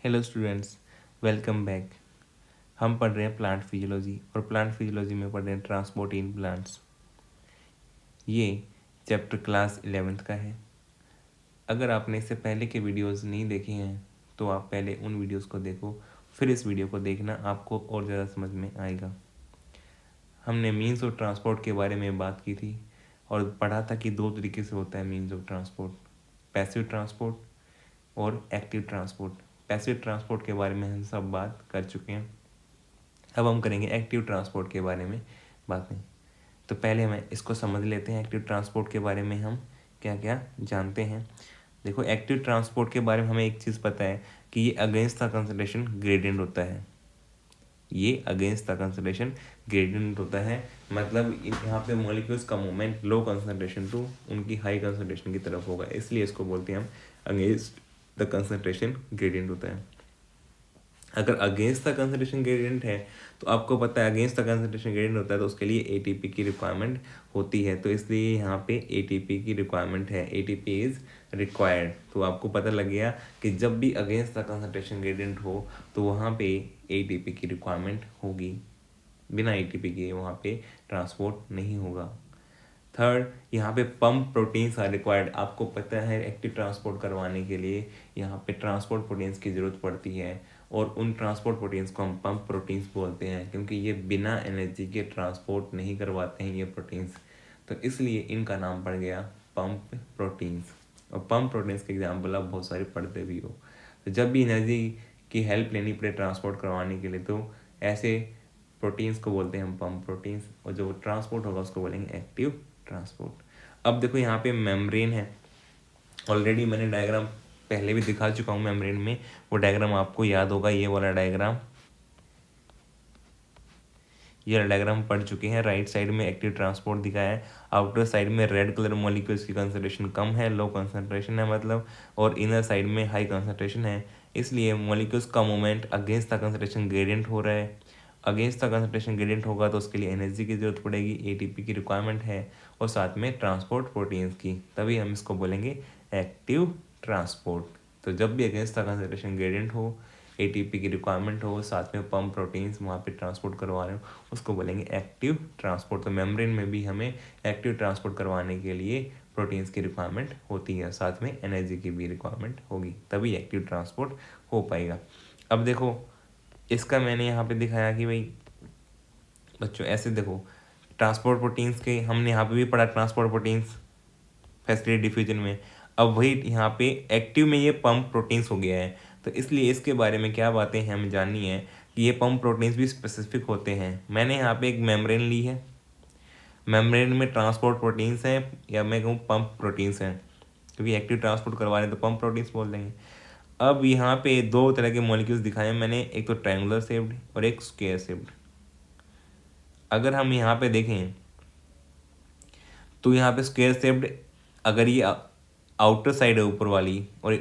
Hello students, welcome back. हम पढ़ रहे हैं प्लांट फिजियोलॉजी और प्लांट फिजियोलॉजी में पढ़ रहे हैं ट्रांसपोर्ट इन प्लांट्स। ये चैप्टर क्लास 11th का है। अगर आपने इससे पहले के वीडियोस नहीं देखे हैं तो आप पहले उन वीडियोस को देखो, फिर इस वीडियो को देखना, आपको और ज़्यादा समझ में आएगा। हमने मीन्स ऑफ ट्रांसपोर्ट के बारे में बात की थी और पढ़ा था कि दो तरीके से होता है means of transport, passive transport और एक्टिव ट्रांसपोर्ट। पैसिव ट्रांसपोर्ट के बारे में हम सब बात कर चुके हैं। अब हम करेंगे एक्टिव ट्रांसपोर्ट के बारे में बातें। तो पहले हम इसको समझ लेते हैं, एक्टिव ट्रांसपोर्ट के बारे में हम क्या क्या जानते हैं। देखो, एक्टिव ट्रांसपोर्ट के बारे में हमें एक चीज़ पता है कि ये अगेंस्ट द कंसंट्रेशन ग्रेडियंट होता है। ये अगेंस्ट द कंसंट्रेशन ग्रेडियंट होता है, मतलब यहाँ पे मॉलिक्यूल्स का मूवमेंट लो कंसंट्रेशन टू उनकी हाई कंसंट्रेशन की तरफ होगा, इसलिए इसको बोलते हैं हम अगेंस्ट द कंसंट्रेशन ग्रेडियंट होता है। अगर अगेंस्ट द कंसंट्रेशन ग्रेडियंट है तो आपको पता है अगेंस्ट द कंसंट्रेशन ग्रेडियंट होता है तो उसके लिए एटीपी की रिक्वायरमेंट होती है, तो इसलिए यहाँ पे एटीपी की रिक्वायरमेंट है, एटीपी इज रिक्वायर्ड। तो आपको पता लग गया कि जब भी अगेंस्ट द कंसंट्रेशन ग्रेडियंट हो तो वहाँ पे एटीपी की रिक्वायरमेंट होगी, बिना एटीपी के वहाँ पे ट्रांसपोर्ट नहीं होगा। थर्ड, यहाँ पे पंप प्रोटीन्स आर रिक्वायर्ड। आपको पता है एक्टिव ट्रांसपोर्ट करवाने के लिए यहाँ पे ट्रांसपोर्ट प्रोटीन्स की ज़रूरत पड़ती है और उन ट्रांसपोर्ट प्रोटीन्स को हम पंप प्रोटीन्स बोलते हैं, क्योंकि ये बिना एनर्जी के ट्रांसपोर्ट नहीं करवाते हैं ये प्रोटीन्स, तो इसलिए इनका नाम पड़ गया पंप प्रोटीन्स। और पंप प्रोटीन्स के एग्जाम्पल आप बहुत सारे पढ़ते भी हो। तो जब भी एनर्जी की हेल्प लेनी पड़े ट्रांसपोर्ट करवाने के लिए तो ऐसे प्रोटीन्स को बोलते हैं हम पंप प्रोटीन्स, और जो ट्रांसपोर्ट होगा उसको बोलेंगे एक्टिव ट्रांसपोर्ट। अब देखो यहाँ पे मेम्ब्रेन है, ऑलरेडी मैंने डायग्राम पहले भी दिखा चुका हूँ मेम्ब्रेन में, वो डायग्राम आपको याद होगा, ये वाला डायग्राम, ये डायग्राम पढ़ चुके हैं। राइट साइड में एक्टिव ट्रांसपोर्ट दिखाया है, आउटर साइड में रेड कलर मॉलिक्यूल्स की कंसंट्रेशन कम है, लो कंसंट्रेशन है मतलब, और इनर साइड में हाई कंसंट्रेशन है, इसलिए मॉलिक्यूल्स का movement against the concentration gradient हो रहा है। अगेंस्ट द कंसंट्रेशन ग्रेडियंट होगा तो उसके लिए एनर्जी की जरूरत पड़ेगी, एटीपी की रिक्वायरमेंट है, और साथ में ट्रांसपोर्ट प्रोटीन्स की, तभी हम इसको बोलेंगे एक्टिव ट्रांसपोर्ट। तो जब भी अगेंस्ट द कंसंट्रेशन ग्रेडियंट हो, एटीपी की रिक्वायरमेंट हो, साथ में पंप प्रोटीन्स वहाँ पे ट्रांसपोर्ट करवा रहे हो, उसको बोलेंगे एक्टिव ट्रांसपोर्ट। तो मेम्ब्रेन में भी हमें एक्टिव ट्रांसपोर्ट करवाने के लिए प्रोटीन्स की रिक्वायरमेंट होती है, साथ में एनर्जी की भी रिक्वायरमेंट होगी, तभी एक्टिव ट्रांसपोर्ट हो पाएगा। अब देखो, इसका मैंने यहाँ पे दिखाया कि भाई बच्चों ऐसे देखो, ट्रांसपोर्ट प्रोटीन्स के हमने यहाँ पे भी पढ़ा, ट्रांसपोर्ट प्रोटीन्स फैसिलिटी डिफ्यूजन में। अब वही यहाँ पे एक्टिव में ये पंप प्रोटीन्स हो गया है, तो इसलिए इसके बारे में क्या बातें हैं हमें जाननी है कि ये पंप प्रोटीन्स भी स्पेसिफिक होते हैं। मैंने यहाँ पे एक मेम्ब्रेन ली है, मेम्ब्रेन में ट्रांसपोर्ट प्रोटीन्स हैं, या मैं कहूँ पंप प्रोटीन्स हैं, क्योंकि एक्टिव ट्रांसपोर्ट करवा रहे हैं तो पंप प्रोटीन्स बोल देंगे। अब यहाँ पे दो तरह के मॉलिक्यूल्स दिखाए मैंने, एक तो ट्रायंगुलर शेप्ड और एक स्क्वायर शेप्ड। अगर हम यहाँ पे देखें तो यहाँ पे स्क्वायर शेप्ड, अगर ये आउटर साइड है ऊपर वाली और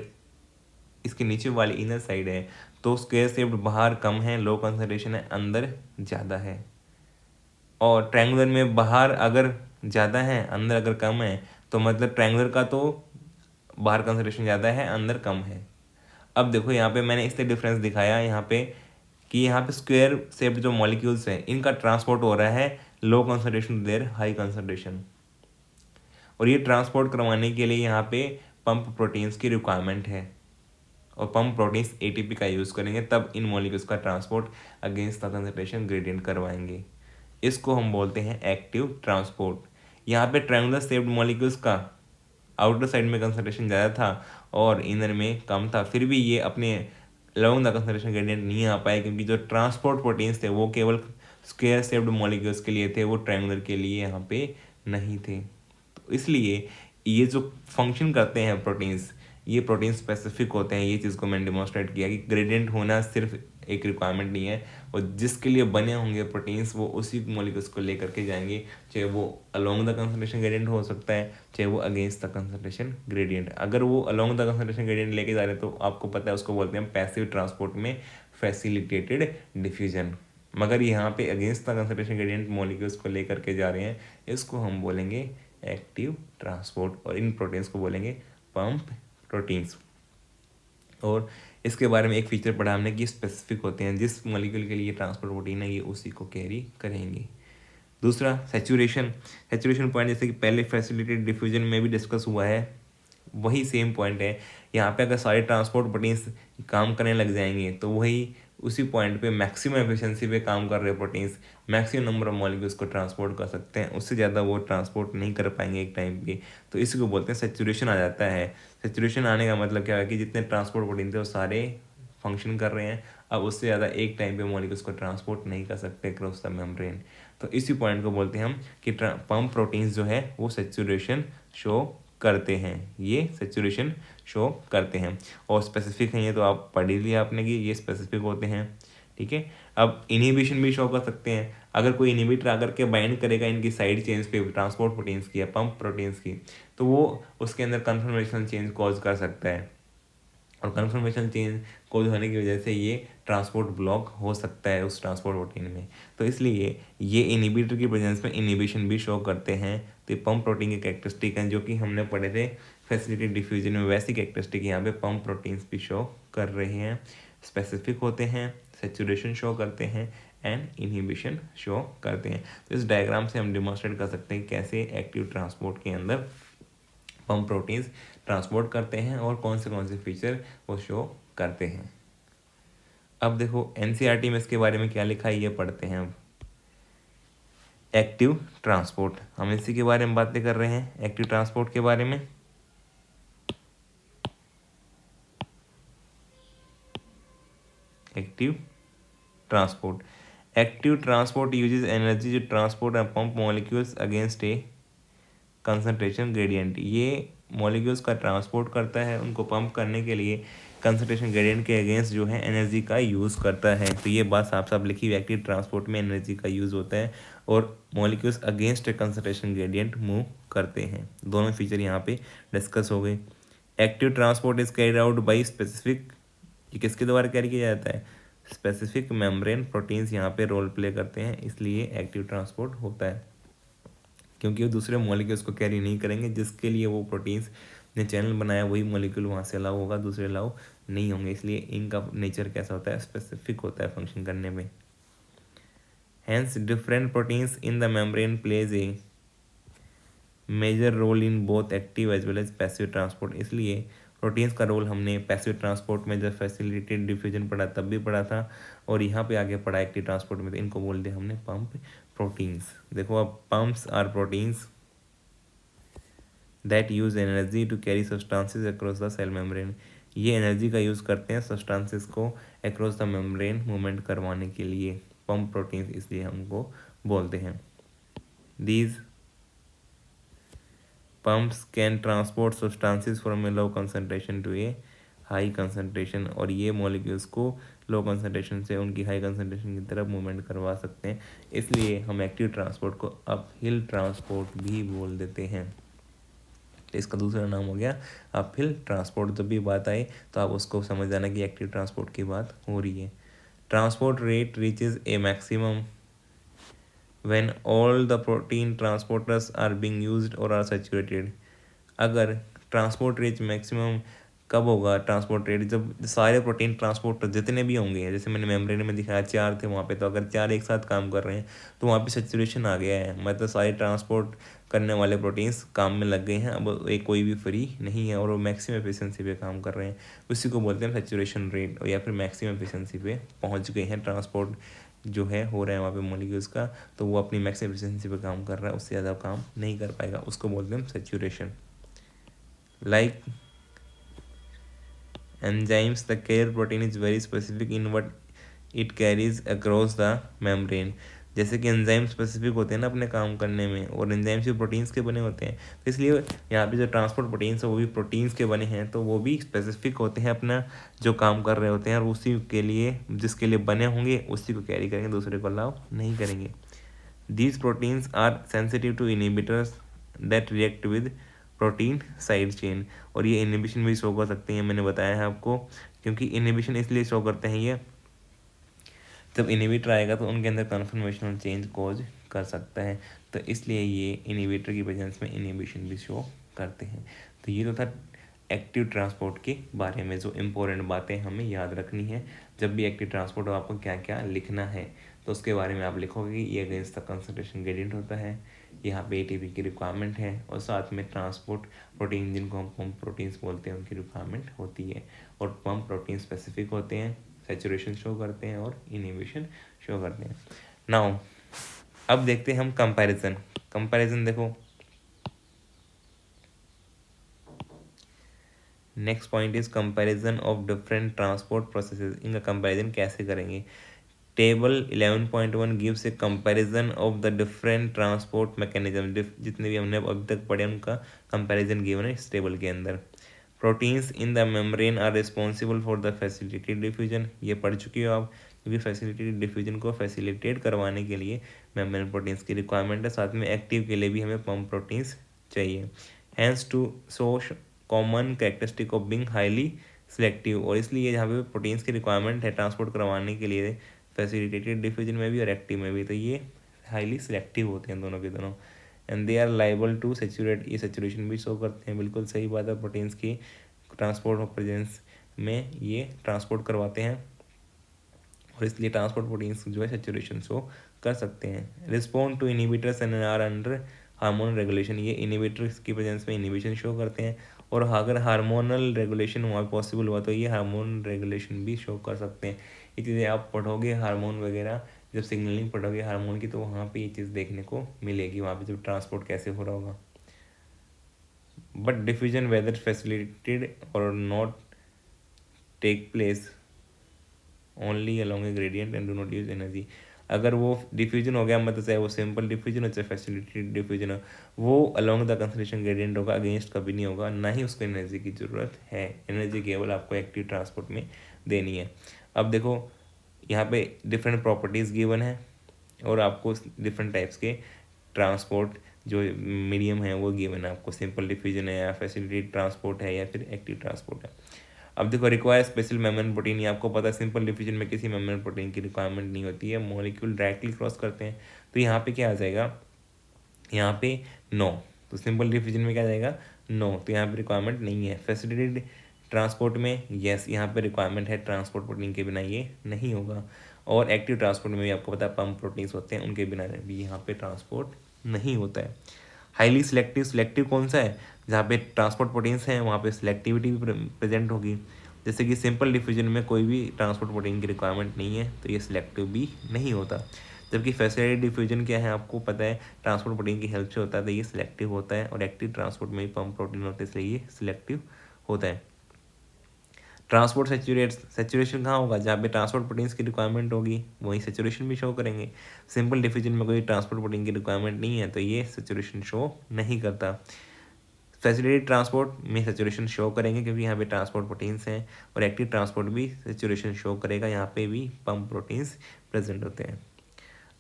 इसके नीचे वाली इनर साइड है, तो स्क्वायर शेप्ड बाहर कम है, लो कंसंट्रेशन है, अंदर ज़्यादा है। और ट्रायंगुलर में बाहर अगर ज़्यादा है, अंदर अगर कम है, तो मतलब ट्रायंगुलर का तो बाहर कंसंट्रेशन ज़्यादा है, अंदर कम है। अब देखो यहाँ पे मैंने इससे डिफरेंस दिखाया यहाँ पे कि यहाँ पे स्क्वायर शेप्ड जो मॉलिक्यूल्स हैं इनका ट्रांसपोर्ट हो रहा है लो कंसंट्रेशन देर हाई कंसंट्रेशन, और ये ट्रांसपोर्ट करवाने के लिए यहाँ पे पंप प्रोटीन्स की रिक्वायरमेंट है, और पंप प्रोटीन्स एटीपी का यूज़ करेंगे तब इन मॉलिक्यूल्स का transport against the concentration gradient करवाएंगे। इसको हम बोलते हैं एक्टिव ट्रांसपोर्ट। यहाँ पे ट्रायंगुलर शेप्ड मॉलिक्यूल्स का आउटर साइड में कंसंट्रेशन ज़्यादा था और इनर में कम था, फिर भी ये अपने अलोंग द कंसंट्रेशन ग्रेडियंट नहीं आ पाए, क्योंकि जो ट्रांसपोर्ट प्रोटीन्स थे वो केवल स्क्वायर शेप्ड मॉलिक्यूल्स के लिए थे, वो ट्रायंगुलर के लिए यहाँ पे नहीं थे। तो इसलिए ये जो फंक्शन करते हैं प्रोटीन्स, ये प्रोटीन स्पेसिफिक होते हैं। ये चीज़ को मैंने डिमॉन्स्ट्रेट किया कि ग्रेडियंट होना सिर्फ एक रिक्वायरमेंट नहीं है, और जिसके लिए बने होंगे प्रोटीन्स वो उसी मॉलिक्यूल्स को लेकर के जाएंगे, चाहे वो अलोंग द कंसंट्रेशन ग्रेडियंट हो सकता है, चाहे वो अगेंस्ट द कंसंट्रेशन ग्रेडियंट। अगर वो अलोंग द कंसंट्रेशन ग्रेडियंट लेके जा रहे हैं तो आपको पता है उसको बोलते हैं पैसिव ट्रांसपोर्ट में फैसिलिटेटेड डिफ्यूजन। मगर यहाँ पे against the concentration gradient molecules को लेकर के जा रहे हैं, इसको हम बोलेंगे एक्टिव ट्रांसपोर्ट, और इन प्रोटीन्स को बोलेंगे पंप प्रोटीन्स। और इसके बारे में एक फीचर पढ़ा हमने कि स्पेसिफिक होते हैं, जिस मॉलिक्यूल के लिए ट्रांसपोर्ट प्रोटीन है ये उसी को कैरी करेंगे। दूसरा सैचुरेशन। सैचुरेशन पॉइंट जैसे कि पहले फैसिलिटेटेड डिफ्यूजन में भी डिस्कस हुआ है, वही सेम पॉइंट है यहाँ पे। अगर सारे ट्रांसपोर्ट प्रोटीन्स काम करने लग जाएंगे तो वही उसी पॉइंट पे मैक्सिमम एफिशिएंसी पे काम कर रहे proteins maximum number of molecules को ट्रांसपोर्ट कर सकते हैं, उससे ज़्यादा वो ट्रांसपोर्ट नहीं कर पाएंगे एक टाइम पे। तो इसी को बोलते हैं सैचुरेशन आ जाता है। सैचुरेशन आने का मतलब क्या है कि जितने ट्रांसपोर्ट प्रोटीन थे वो सारे फंक्शन कर रहे हैं, अब उससे ज़्यादा एक टाइम पे मॉलिक्यूल्स को ट्रांसपोर्ट नहीं कर सकते क्रॉस द मेम्ब्रेन। तो इसी पॉइंट को बोलते हैं हम कि पंप प्रोटीन्स जो है वो सैचुरेशन शो करते हैं, ये सैचुरेशन शो करते हैं। और स्पेसिफिक हैं ये तो आप पढ़ ही लिया आपने कि ये स्पेसिफिक होते हैं, ठीक है। अब इनहिबिशन भी शो कर सकते हैं। अगर कोई इनहिबिटर आकर के बाइंड करेगा इनकी साइड चेंज पे ट्रांसपोर्ट प्रोटीन्स की या पंप प्रोटीन्स की, तो वो उसके अंदर कन्फर्मेशन चेंज कॉज कर सकता है, और कन्फर्मेशन चेंज कोज होने की वजह से ये ट्रांसपोर्ट ब्लॉक हो सकता है उस ट्रांसपोर्ट प्रोटीन में। तो इसलिए ये इनहिबिटर की प्रेजेंस में इनहिबिशन भी शो करते हैं। तो ये पंप प्रोटीन के कैरेक्टरिस्टिक हैं जो कि हमने पढ़े थे फैसिलिटेटेड डिफ्यूजन में, वैसी कैरेक्टरिस्टिक यहाँ पे पंप प्रोटीन्स भी शो कर रहे हैं। स्पेसिफिक होते हैं, सैचुरेशन शो करते हैं एंड इनहिबिशन शो करते हैं। तो इस डायग्राम से हम डिमॉन्स्ट्रेट कर सकते हैं कैसे एक्टिव ट्रांसपोर्ट के अंदर पंप प्रोटीन्स ट्रांसपोर्ट करते हैं और कौन से फीचर वो शो करते हैं। अब देखो एनसीईआरटी में इसके बारे में क्या लिखा है ये पढ़ते हैं। अब एक्टिव ट्रांसपोर्ट, हम इसी के बारे में बातें कर रहे हैं, एक्टिव ट्रांसपोर्ट के बारे में। Active transport uses energy to transport and pump molecules against a concentration gradient. ये मॉलिक्यूल्स का ट्रांसपोर्ट करता है, उनको पंप करने के लिए कंसंट्रेशन ग्रेडियंट के अगेंस्ट जो है एनर्जी का यूज़ करता है। तो ये बात साफ साफ लिखी हुई, एक्टिव ट्रांसपोर्ट में एनर्जी का यूज़ होता है और molecules against concentration gradient move करते हैं। दोनों फीचर यहाँ पे डिस्कस हो गए। Active transport is carried out by specific, ये किसके द्वारा कैरी किया जाता है? स्पेसिफिक मेम्ब्रेन प्रोटीन्स यहाँ पे रोल प्ले करते हैं, इसलिए एक्टिव ट्रांसपोर्ट होता है, क्योंकि वो दूसरे मॉलिक्यूल्स को कैरी नहीं करेंगे। जिसके लिए वो प्रोटीन्स ने चैनल बनाया वही मॉलिक्यूल वहाँ से अलाउ होगा, दूसरे अलाउ नहीं होंगे, इसलिए इनका नेचर कैसा होता है? स्पेसिफिक होता है फंक्शन करने में। Hence different proteins in the membrane plays a major role in both active as well as passive transport. इसलिए प्रोटीन्स का रोल हमने पैसिव ट्रांसपोर्ट में जब फैसिलिटेटेड डिफ्यूजन पढ़ा तब भी पढ़ा था, और यहाँ पे आगे पढ़ा एक्टिव ट्रांसपोर्ट में, तो इनको बोल दिया हमने पंप प्रोटीन्स। देखो अब pumps are proteins that use energy to carry substances across the cell membrane. ये एनर्जी का यूज़ करते हैं सब्सटेंसेस को अक्रॉस द मेम्ब्रेन मूवमेंट करवाने के लिए, पंप प्रोटीन्स इसलिए हमको बोलते हैं। These pumps can transport substances from a low concentration to a high concentration, और ये मॉलिक्यूल्स को लो कंसनट्रेशन से उनकी हाई कंसनट्रेशन की तरफ मूवमेंट करवा सकते हैं, इसलिए हम एक्टिव ट्रांसपोर्ट को अपहिल ट्रांसपोर्ट भी बोल देते हैं। तो इसका दूसरा नाम हो गया अपहिल ट्रांसपोर्ट। जब भी बात आए तो आप उसको समझ जाना कि एक्टिव ट्रांसपोर्ट की बात हो रही है। Transport rate reaches A maximum when all the protein transporters are being used or are saturated। अगर ट्रांसपोर्ट रेट मैक्सिमम कब होगा? ट्रांसपोर्ट रेट जब सारे प्रोटीन ट्रांसपोर्टर जितने भी होंगे, जैसे मैंने मेम्ब्रेन में दिखाया 4 थे वहाँ पे, तो अगर 4 एक साथ काम कर रहे हैं तो वहाँ पे सैचुरेशन आ गया है, मतलब सारे ट्रांसपोर्ट करने वाले प्रोटीन्स काम में लग गए हैं, अब एक कोई भी फ्री नहीं है और वो मैक्सिमम एफिशिएंसी पे काम कर रहे हैं। उसी को बोलते हैं सैचुरेशन रेट, या फिर मैक्सिमम एफिशिएंसी पे पहुँच गए हैं, ट्रांसपोर्ट जो है हो रहा है वहाँ पे मॉलिक्यूल्स का, तो वो अपनी मैक्सिमम एफिशिएंसी पे काम कर रहा है, उससे ज़्यादा काम नहीं कर पाएगा, उसको बोलते हैं saturation. Like enzymes, the carrier protein is very specific in what it carries across the membrane। जैसे कि एंजाइम स्पेसिफिक होते हैं ना अपने काम करने में, और एंजाइम्स भी प्रोटीन्स के बने होते हैं, तो इसलिए यहाँ पे जो ट्रांसपोर्ट प्रोटीन्स है वो भी प्रोटीन्स के बने हैं, तो वो भी स्पेसिफिक होते हैं अपना जो काम कर रहे होते हैं, और उसी के लिए जिसके लिए बने होंगे उसी को कैरी करेंगे, दूसरे को अलाउ नहीं करेंगे। These proteins are sensitive to inhibitors that react with protein side chain, और ये इनहिबिशन भी शो कर सकते हैं, मैंने बताया है आपको, क्योंकि इनहिबिशन इसलिए शो करते हैं ये, जब इनहिबिटर आएगा तो उनके अंदर कन्फर्मेशनल चेंज कॉज कर सकता है, तो इसलिए ये इनहिबिटर की प्रेजेंस में इनहिबिशन भी शो करते हैं। तो ये तो था एक्टिव ट्रांसपोर्ट के बारे में जो इम्पोर्टेंट बातें हमें याद रखनी है। जब भी एक्टिव ट्रांसपोर्ट हो आपको क्या क्या लिखना है, तो उसके बारे में आप लिखोगे कि ये अगेंस्ट द कंसंट्रेशन ग्रेडियंट होता है, यहाँ पे एटीपी की रिक्वायरमेंट है, और साथ में ट्रांसपोर्ट प्रोटीन जिनको हम पम्प प्रोटीन्स बोलते हैं उनकी रिक्वायरमेंट होती है। और पम्प प्रोटीन स्पेसिफिक होते हैं, सैचुरेशन शो करते हैं और इनिबिशन शो करते हैं। नाउ अब देखते हैं हम कंपैरिजन देखो, next point is comparison of different transport processes. इनका कंपैरिजन कैसे करेंगे। Table 11.1 gives A comparison of the different transport mechanism. जितने भी हमने अभी तक पढ़े उनका कंपैरिजन गिवन है इस टेबल के अंदर। Proteins in the membrane are responsible for the facilitated diffusion, ये पढ़ चुकी हो आप, क्योंकि फैसिलिटेटेड डिफ्यूजन को फैसिलिटेट करवाने के लिए मेम्ब्रेन प्रोटीन्स की रिक्वायरमेंट है, साथ में एक्टिव के लिए भी हमें पम्प प्रोटीन्स चाहिए। Hence two so common characteristic of being highly selective, और इसलिए जहाँ पे प्रोटीन्स की रिक्वायरमेंट है ट्रांसपोर्ट करवाने के लिए फैसिलिटेटेड डिफ्यूजन में भी और एक्टिव में भी, तो ये हाईली सिलेक्टिव होते हैं दोनों के दोनों। And they are liable to saturate, ये सेचुरेशन भी शो करते हैं, बिल्कुल सही बात है, प्रोटीन्स की ट्रांसपोर्ट ऑफ प्रेजेंस में ये ट्रांसपोर्ट करवाते हैं और इसलिए ट्रांसपोर्ट प्रोटीन्स जो है सेचुरेशन शो कर सकते हैं। Respond to inhibitors and are under hormonal regulation, ये इनिबिटर्स की प्रेजेंस में इनिबिशन शो करते हैं, और अगर हार्मोनल रेगुलेशन वहाँ पॉसिबल हुआ तो ये हार्मोन रेगुलेशन भी शो कर सकते हैं। ये चीज़ें आप पढ़ोगे हार्मोन वगैरह, जब सिग्नलिंग पढ़ोगे हार्मोन की, तो वहाँ पे ये चीज़ देखने को मिलेगी, वहाँ पे जब ट्रांसपोर्ट कैसे हो रहा होगा। बट डिफ्यूजन वेदर फैसिलिटेटेड और not take place only along a gradient and do not use energy. अगर वो डिफ्यूजन हो गया, मतलब चाहे वो सिंपल डिफ्यूजन हो चाहे फैसिलिटेटेड डिफ्यूजन हो, वो अलॉन्ग द कंसंट्रेशन ग्रेडियंट होगा, अगेंस्ट कभी नहीं होगा, ना ही उसको एनर्जी की ज़रूरत है। एनर्जी केवल आपको एक्टिव ट्रांसपोर्ट में देनी है। अब देखो यहाँ पे डिफरेंट प्रॉपर्टीज़ गिवन है और आपको डिफरेंट टाइप्स के ट्रांसपोर्ट जो मीडियम है वो गिवन है आपको, सिंपल डिफ्यूजन है या फैसिलिटेटेड ट्रांसपोर्ट है या फिर एक्टिव ट्रांसपोर्ट है। अब देखो रिक्वायर स्पेशल मेम्ब्रेन प्रोटीन, ये आपको पता है सिंपल डिफ्यूजन में किसी मेम्ब्रेन प्रोटीन की रिक्वायरमेंट नहीं होती है, मॉलिक्यूल डायरेक्टली क्रॉस करते हैं, तो यहाँ पे क्या आ जाएगा, यहाँ पे नो, तो सिंपल डिफ्यूजन में क्या आ जाएगा नो, तो यहाँ पे रिक्वायरमेंट नहीं है। फैसिलिटेटेड ट्रांसपोर्ट में यस, यहाँ पे रिक्वायरमेंट है, ट्रांसपोर्ट प्रोटीन के बिना ये नहीं होगा। और एक्टिव ट्रांसपोर्ट में भी आपको पता है पम्प प्रोटीन्स होते हैं, उनके बिना भी यहाँ पे ट्रांसपोर्ट नहीं होता है। हाईली सिलेक्टिव, सिलेक्टिव कौन सा है, जहाँ पे ट्रांसपोर्ट प्रोटीन्स हैं वहाँ पे सिलेक्टिविटी भी प्रेजेंट होगी। जैसे कि सिंपल डिफ्यूजन में कोई भी ट्रांसपोर्ट प्रोटीन की रिक्वायरमेंट नहीं है, तो ये सिलेक्टिव भी नहीं होता। जबकि फैसिलिटेटेड डिफ्यूजन क्या है आपको पता है, ट्रांसपोर्ट प्रोटीन की हेल्प से होता है, तो ये सिलेक्टिव होता है। और एक्टिव ट्रांसपोर्ट में भी पम्प प्रोटीन होते हैं, इसलिए ये सिलेक्टिव होता है। ट्रांसपोर्ट सेचुरेशन कहाँ होगा, जहाँ पे ट्रांसपोर्ट प्रोटीन्स की रिक्वायरमेंट होगी वहीं सेचुरेशन भी शो करेंगे। सिंपल डिफ्यूजन में कोई ट्रांसपोर्ट प्रोटीन की रिक्वायरमेंट नहीं है, तो ये सेचुरेशन शो नहीं करता। फैसिलिटेटेड ट्रांसपोर्ट में सेचुरेशन शो करेंगे क्योंकि यहाँ पे ट्रांसपोर्ट प्रोटीन्स हैं, और एक्टिव ट्रांसपोर्ट भी सेचुरेशन शो करेगा, यहाँ पे भी पम्प प्रोटीन्स प्रेजेंट होते हैं।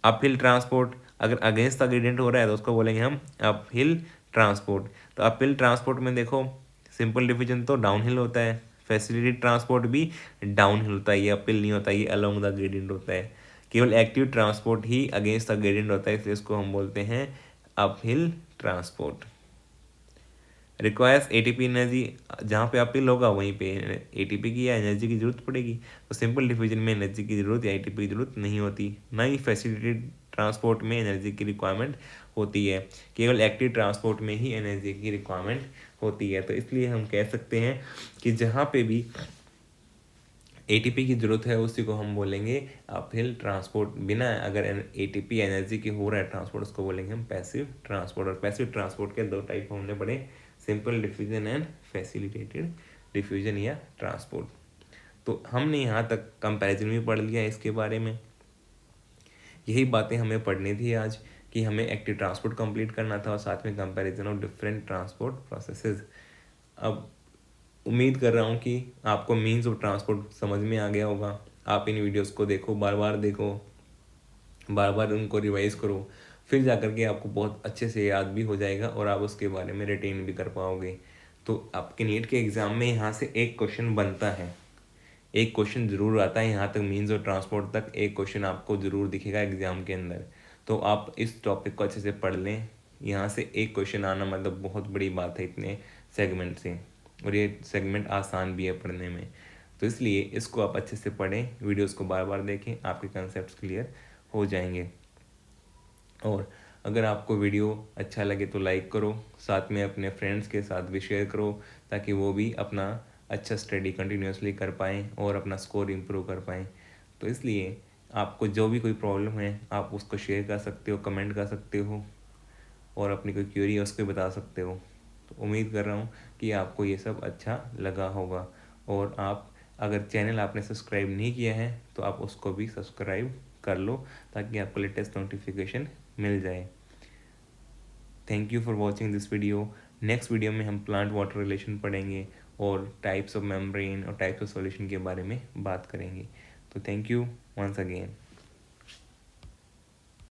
अपहिल ट्रांसपोर्ट, अगर अगेंस्ट द ग्रेडियंट हो रहा है तो उसको बोलेंगे हम अपहिल ट्रांसपोर्ट। तो अपहिल ट्रांसपोर्ट में देखो सिंपल डिफ्यूजन तो डाउन हिल होता है, फैसिलिटेटेड ट्रांसपोर्ट भी डाउन हिल होता है, ये अपहिल नहीं होता, ये अलॉन्ग द ग्रेडियंट होता है। केवल active transport he against the gradient होता है, इसलिए इसको हम बोलते हैं uphill transport. Requires ATP energy, जहाँ पे अपील होगा वहीं पे एटीपी की या एनर्जी की जरूरत पड़ेगी। तो सिंपल डिफ्यूजन में एनर्जी की जरूरत या एटीपी की जरूरत नहीं होती, ना ही फैसिलिटेटेड ट्रांसपोर्ट में एनर्जी की रिक्वायरमेंट होती है, केवल एक्टिव ट्रांसपोर्ट में ही एनर्जी की रिक्वायरमेंट होती है। तो इसलिए हम कह सकते हैं कि जहाँ पे भी एटीपी की जरूरत है उसी को हम बोलेंगे अपहिल ट्रांसपोर्ट। बिना अगर एटीपी एनर्जी की हो रहा है ट्रांसपोर्ट, उसको बोलेंगे हम पैसिव ट्रांसपोर्ट। और पैसिव ट्रांसपोर्ट के दो टाइप हमने पढ़े, simple diffusion and facilitated diffusion या ट्रांसपोर्ट। तो हमने यहाँ तक कंपैरिजन भी पढ़ लिया इसके बारे में। यही बातें हमें पढ़नी थी आज, कि हमें एक्टिव ट्रांसपोर्ट कंप्लीट करना था और साथ में comparison of different transport processes. अब उम्मीद कर रहा हूँ कि आपको मीन्स ऑफ ट्रांसपोर्ट समझ में आ गया होगा। आप इन वीडियोस को देखो, बार बार देखो, बार बार उनको रिवाइज करो, फिर जाकर के आपको बहुत अच्छे से याद भी हो जाएगा और आप उसके बारे में रिटेन भी कर पाओगे। तो आपके नीट के एग्ज़ाम में यहाँ से एक क्वेश्चन बनता है, एक क्वेश्चन ज़रूर आता है यहाँ तक, मीन्स ऑफ ट्रांसपोर्ट तक एक क्वेश्चन आपको ज़रूर दिखेगा एग्ज़ाम के अंदर। तो आप इस टॉपिक को अच्छे से पढ़ लें, यहाँ से एक क्वेश्चन आना मतलब बहुत बड़ी बात है इतने सेगमेंट से। और ये सेगमेंट आसान भी है पढ़ने में। तो इसलिए इसको आप अच्छे से पढ़ें, वीडियोस को बार बार देखें, आपके कंसेप्ट क्लियर हो जाएंगे। और अगर आपको वीडियो अच्छा लगे तो लाइक करो, साथ में अपने फ्रेंड्स के साथ भी शेयर करो, ताकि वो भी अपना अच्छा स्टडी कंटिन्यूसली कर पाएँ और अपना स्कोर इम्प्रूव कर पाएँ। तो इसलिए आपको जो भी कोई प्रॉब्लम है आप उसको शेयर कर सकते हो, कमेंट कर सकते हो, और अपनी कोई क्वेरी है उसको बता सकते हो। तो उम्मीद कर रहा हूँ कि आपको ये सब अच्छा लगा होगा। और आप अगर चैनल आपने सब्सक्राइब नहीं किया है तो आप उसको भी सब्सक्राइब कर लो, ताकि आपको लेटेस्ट नोटिफिकेशन मिल जाए। Thank you for watching this video. Next video में हम प्लांट वाटर रिलेशन पढ़ेंगे और टाइप्स ऑफ मेम्ब्रेन और टाइप्स ऑफ सॉल्यूशन के बारे में बात करेंगे। तो थैंक यू वंस अगेन।